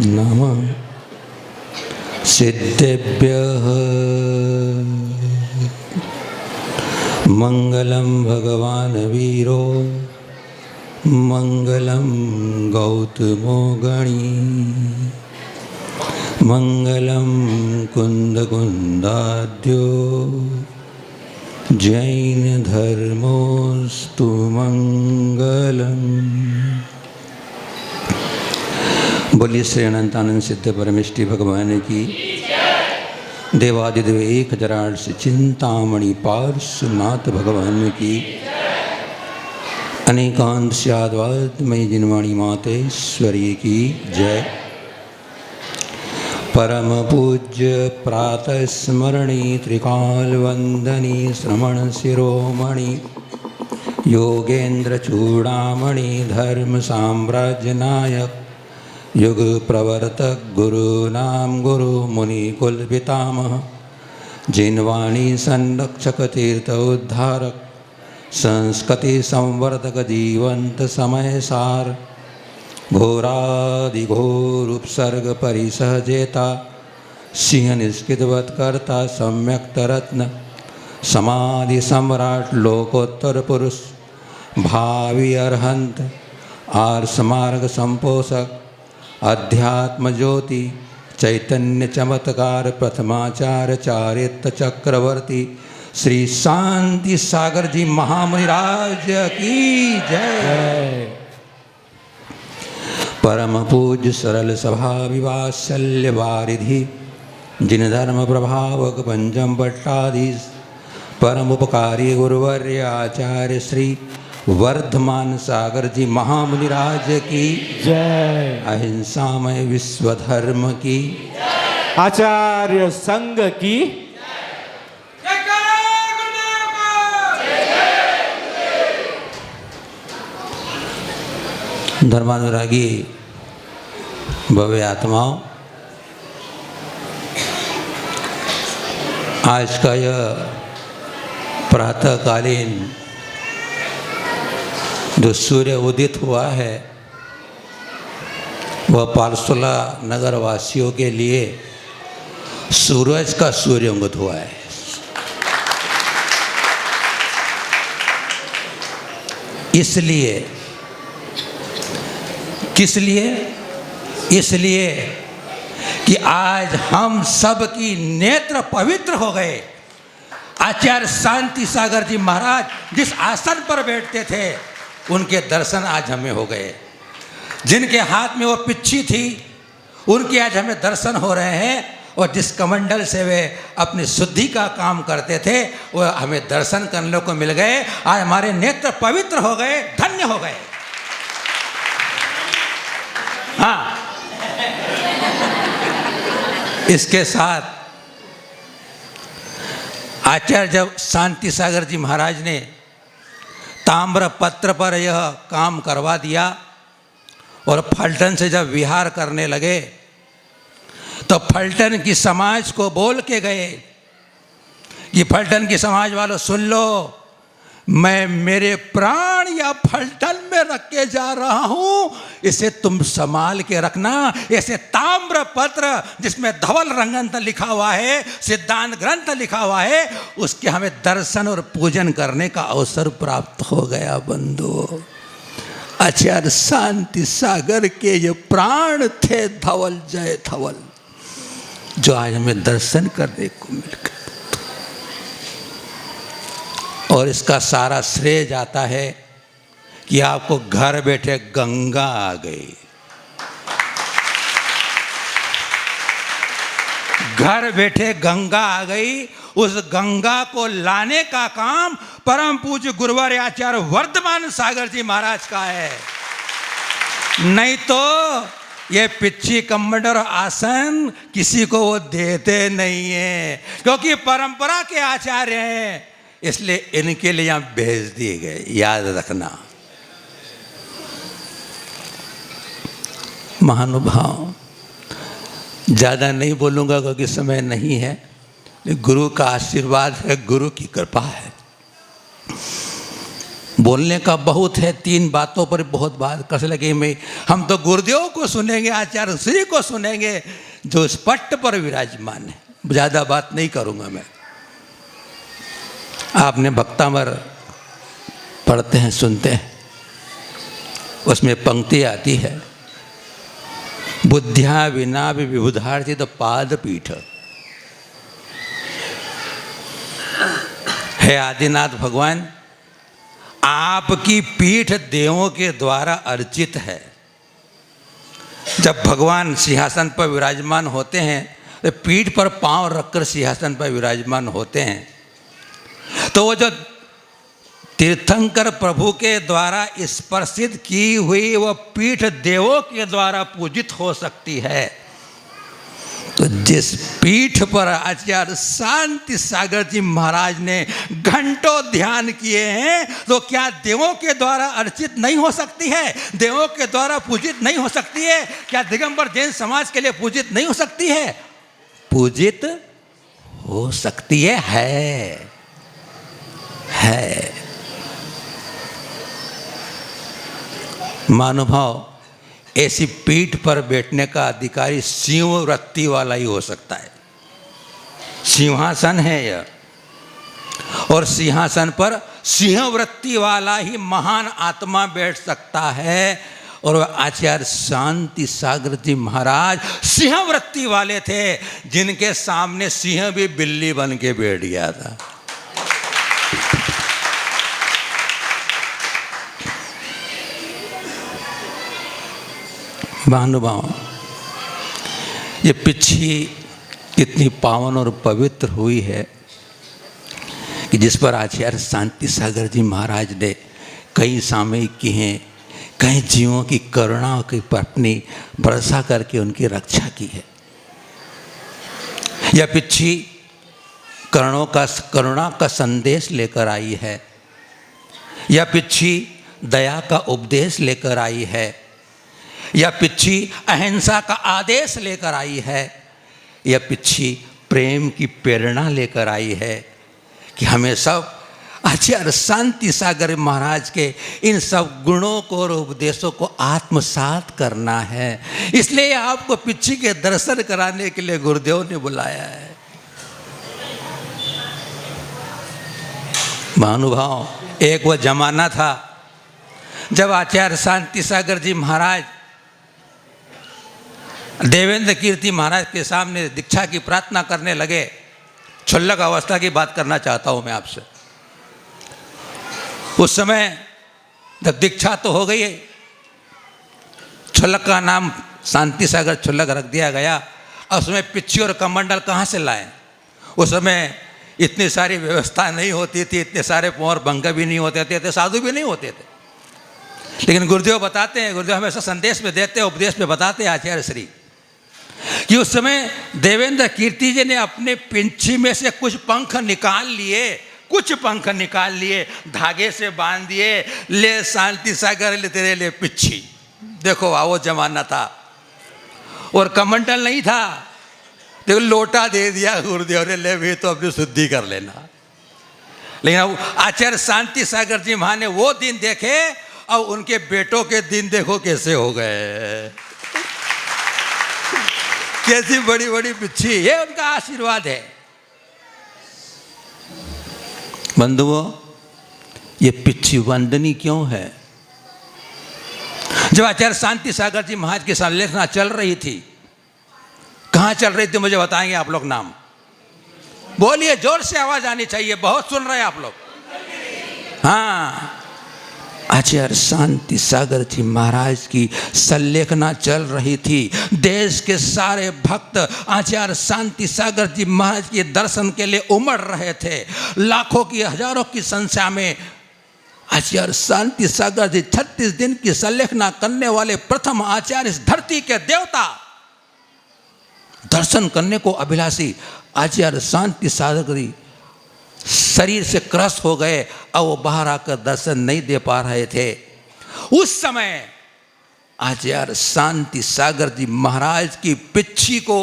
नमः। सिद्धेभ्यः मंगलम भगवान वीरो मंगलम गौतमो गणी मंगलम कुंद कुंदाद्यो जैन धर्मोस्तु मंगलम। बोलिए श्री अनंतानंद सिद्ध परमेष्टि भगवान की। देवादिदेव 1008 चिंतामणि पार्श्वनाथ भगवान की। अनेकांत स्याद्वादमयी जिनवाणी मातेश्वरी की जय। परम पूज्य प्रातः स्मरणी त्रिकाल वंदनी श्रवण शिरोमणि योगेंद्र चूड़ामणि धर्म साम्राज्य नायक युग प्रवर्तक गुरु नाम गुरु मुनि कुल पितामह जिनवाणी संरक्षक तीर्थ उद्धारक संस्कृति संवर्धक जीवंत समय सार घोरादिघोर उपसर्ग परिसहजेता सिंह निष्कृतवत करता सम्यक रत्न समाधि सम्राट लोकोत्तर पुरुष भावी अरहंत आर्ष मार्ग संपोषक अध्यात्म ज्योति चैतन्य चमत्कार प्रथमाचार्य चारित्र चक्रवर्ती श्री शांति सागर जी महामुनिराज की जय। परम पूज्य सरल सभा विवात्सल्य वारिधि जिन धर्म प्रभावक पंचम भट्टाधीश परम उपकारी गुरुवर्य आचार्य श्री वर्धमान सागर जी महामुनिराज की जय। अहिंसामय विश्व धर्म की आचार्य संघ की धर्मानुरागी भव्य आत्माओं, आज का यह प्रातःकालीन जो सूर्य उदित हुआ है वह पारसोला नगर वासियों के लिए सूरज का सूर्योदय हुआ है। इसलिए किस लिए? इसलिए कि आज हम सब की नेत्र पवित्र हो गए। आचार्य शांति सागर जी महाराज जिस आसन पर बैठते थे उनके दर्शन आज हमें हो गए। जिनके हाथ में वो पिच्छी थी उनके आज हमें दर्शन हो रहे हैं। और जिस कमंडल से वे अपनी शुद्धि का काम करते थे वो हमें दर्शन करने को मिल गए। आज हमारे नेत्र पवित्र हो गए, धन्य हो गए। हाँ, इसके साथ आचार्य जब शांति सागर जी महाराज ने ताम्र पत्र पर यह काम करवा दिया और फलटन से जब विहार करने लगे तो फलटन की समाज को बोल के गए कि फलटन की समाज वालों सुन लो, मैं मेरे प्राण या फलटन में रख के जा रहा हूं, इसे तुम संभाल के रखना। ऐसे ताम्र पत्र जिसमें धवल रंगंत लिखा हुआ है, सिद्धांत ग्रंथ लिखा हुआ है, उसके हमें दर्शन और पूजन करने का अवसर प्राप्त हो गया। बंधु, आचार्य शांति सागर के ये प्राण थे धवल जय धवल, जो आज हमें दर्शन करने को मिल गए। और इसका सारा श्रेय जाता है कि आपको घर बैठे गंगा आ गई। घर बैठे गंगा आ गई। उस गंगा को लाने का काम परम पूज्य गुरुवर आचार्य वर्धमान सागर जी महाराज का है। नहीं तो ये पिच्छी कमंडल और आसन किसी को वो देते नहीं है, क्योंकि परंपरा के आचार्य हैं, इसलिए इनके लिए यहां भेज दिए गए। याद रखना महानुभाव, ज़्यादा नहीं बोलूँगा क्योंकि समय नहीं है। गुरु का आशीर्वाद है, गुरु की कृपा है। बोलने का बहुत है, 3 बातों पर बहुत बात कस लगी में। हम तो गुरुदेव को सुनेंगे, आचार्य श्री को सुनेंगे जो स्पष्ट पर विराजमान है। ज़्यादा बात नहीं करूँगा मैं। आपने भक्तामर पढ़ते हैं, सुनते हैं, उसमें पंक्ति आती है, बुद्ध्या विना विबुधार्जित पाद पीठ। हे आदिनाथ भगवान, आपकी पीठ देवों के द्वारा अर्चित है। जब भगवान सिंहासन पर विराजमान होते हैं तो पीठ पर पांव रखकर सिंहासन पर विराजमान होते हैं। तो वो जो तीर्थंकर प्रभु के द्वारा स्पर्शित की हुई वो पीठ देवों के द्वारा पूजित हो सकती है। तो जिस पीठ पर आचार्य शांति सागर जी महाराज ने घंटों ध्यान किए हैं, तो क्या देवों के द्वारा अर्चित नहीं हो सकती है? देवों के द्वारा पूजित नहीं हो सकती है? क्या दिगंबर जैन समाज के लिए पूजित नहीं हो सकती है? पूजित हो सकती है। महानुभाव, ऐसी पीठ पर बैठने का अधिकारी सिंह वृत्ति वाला ही हो सकता है। सिंहासन है यह, और सिंहासन पर सिंह वृत्ति वाला ही महान आत्मा बैठ सकता है। और वह आचार्य शांति सागर जी महाराज सिंह वृत्ति वाले थे, जिनके सामने सिंह भी बिल्ली बन के बैठ गया था। महानुभाव, ये पिछी कितनी पावन और पवित्र हुई है कि जिस पर आचार्य शांति सागर जी महाराज ने कई सामयिक की हैं, कई जीवों की करुणा की अपनी बरसा करके उनकी रक्षा की है। यह पिछी करुणा का संदेश लेकर आई है। यह पिछी दया का उपदेश लेकर आई है। यह पिछी अहिंसा का आदेश लेकर आई है। यह पिछी प्रेम की प्रेरणा लेकर आई है कि हमें सब आचार्य शांति सागर महाराज के इन सब गुणों को और उपदेशों को आत्मसात करना है। इसलिए आपको पिछी के दर्शन कराने के लिए गुरुदेव ने बुलाया है। महानुभाव, एक वह जमाना था जब आचार्य शांति सागर जी महाराज देवेंद्र कीर्ति महाराज के सामने दीक्षा की प्रार्थना करने लगे। क्षुल्लक अवस्था की बात करना चाहता हूं मैं आपसे। उस समय जब दीक्षा तो हो गई, क्षुल्लक का नाम शांति सागर क्षुल्लक रख दिया गया। और उसमें पिछी और कमंडल कहाँ से लाए? उस समय इतनी सारी व्यवस्था नहीं होती थी, इतने सारे पौर भंग भी नहीं होते थे, इतने साधु भी नहीं होते थे। लेकिन गुरुदेव बताते हैं, गुरुदेव हमेशा संदेश में देते हैं, उपदेश में बताते हैं आचार्य श्री, कि उस समय देवेंद्र कीर्ति जी ने अपने पिंछी में से कुछ पंख निकाल लिए, धागे से बांध दिए। ले शांति सागर, ले तेरे लिए पिच्छी। देखो वो जमाना था। और कमंडल नहीं था, देखो लोटा दे दिया गुरुदेव ने, ले भी तो अपनी शुद्धि कर लेना। लेकिन अब आचार्य शांति सागर जी महाराज ने वो दिन देखे, और उनके बेटों के दिन देखो कैसे हो गए। कैसी बड़ी बड़ी पिच्छी, ये उनका आशीर्वाद है। बंधुओं, ये पिच्छी वंदनी क्यों है? जब आचार्य शांति सागर जी महाराज की संलेखना चल रही थी, कहाँ चल रही थी मुझे बताएंगे आप लोग? नाम बोलिए, जोर से आवाज आनी चाहिए, बहुत सुन रहे हैं आप लोग। हाँ, आचार्य शांति सागर जी महाराज की संलेखना चल रही थी। देश के सारे भक्त आचार्य शांति सागर जी महाराज के दर्शन के लिए उमड़ रहे थे। लाखों की, हजारों की संख्या में आचार्य शांति सागर जी 36 दिन की संलेखना करने वाले प्रथम आचार्य, इस धरती के देवता, दर्शन करने को अभिलाषी आचार्य शांति सागर जी शरीर से क्रस्त हो गए और वो बाहर आकर दर्शन नहीं दे पा रहे थे। उस समय आचार्य शांति सागर जी महाराज की पिच्छी को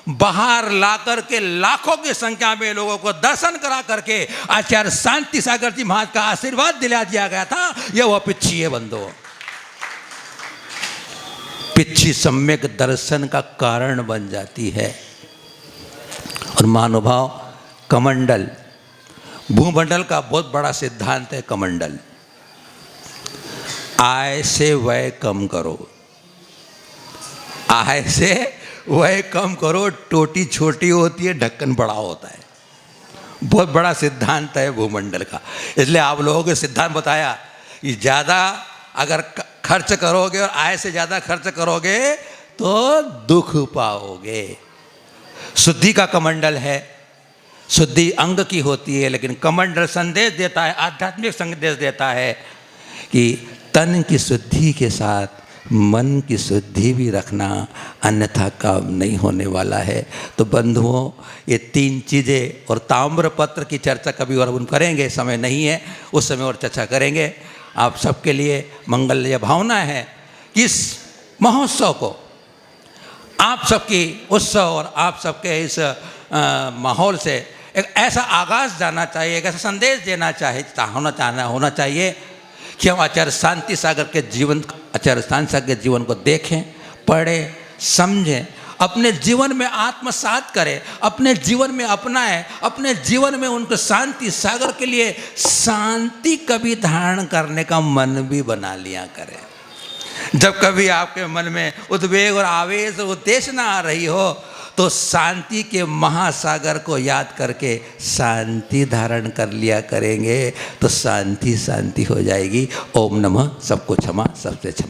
बाहर ला करके लाखों की संख्या में लोगों को दर्शन करा करके आचार्य शांति सागर जी महाराज का आशीर्वाद दिला दिया गया था। यह वह पिच्छी है बंधु। पिच्छी सम्यक दर्शन का कारण बन जाती है। और महानुभाव, कमंडल भूमंडल का बहुत बड़ा सिद्धांत है। कमंडल, आय से व्यय कम करो, आय से व्यय कम करो। टोटी छोटी होती है, ढक्कन बड़ा होता है। बहुत बड़ा सिद्धांत है भूमंडल का। इसलिए आप लोगों को सिद्धांत बताया कि ज़्यादा अगर खर्च करोगे और आय से ज़्यादा खर्च करोगे तो दुख पाओगे। शुद्धि का कमंडल है, शुद्धि अंग की होती है, लेकिन कमंडल संदेश देता है, आध्यात्मिक संदेश देता है कि तन की शुद्धि के साथ मन की शुद्धि भी रखना, अन्यथा काम नहीं होने वाला है। तो बंधुओं, ये तीन चीज़ें और ताम्रपत्र की चर्चा कभी और हम करेंगे, समय नहीं है, उस समय और चर्चा करेंगे। आप सबके लिए मंगल्य भावना है कि इस महोत्सव को, आप सबकी उत्सव और आप सबके इस माहौल से एक ऐसा आगाज़ जाना चाहिए, एक ऐसा संदेश देना होना चाहिए कि हम आचार्य शांति सागर के जीवन, आचार्य शांति सागर के जीवन को देखें, पढ़ें, समझें, अपने जीवन में आत्मसात करें, अपने जीवन में अपनाएं, अपने जीवन में उनको शांति सागर के लिए शांति कभी धारण करने का मन भी बना लिया करें। जब कभी आपके मन में उद्वेग और आवेश और उत्तेजना आ रही हो तो शांति के महासागर को याद करके शांति धारण कर लिया करेंगे तो शांति शांति हो जाएगी। ओम नमः। सबको क्षमा, सबसे क्षमा।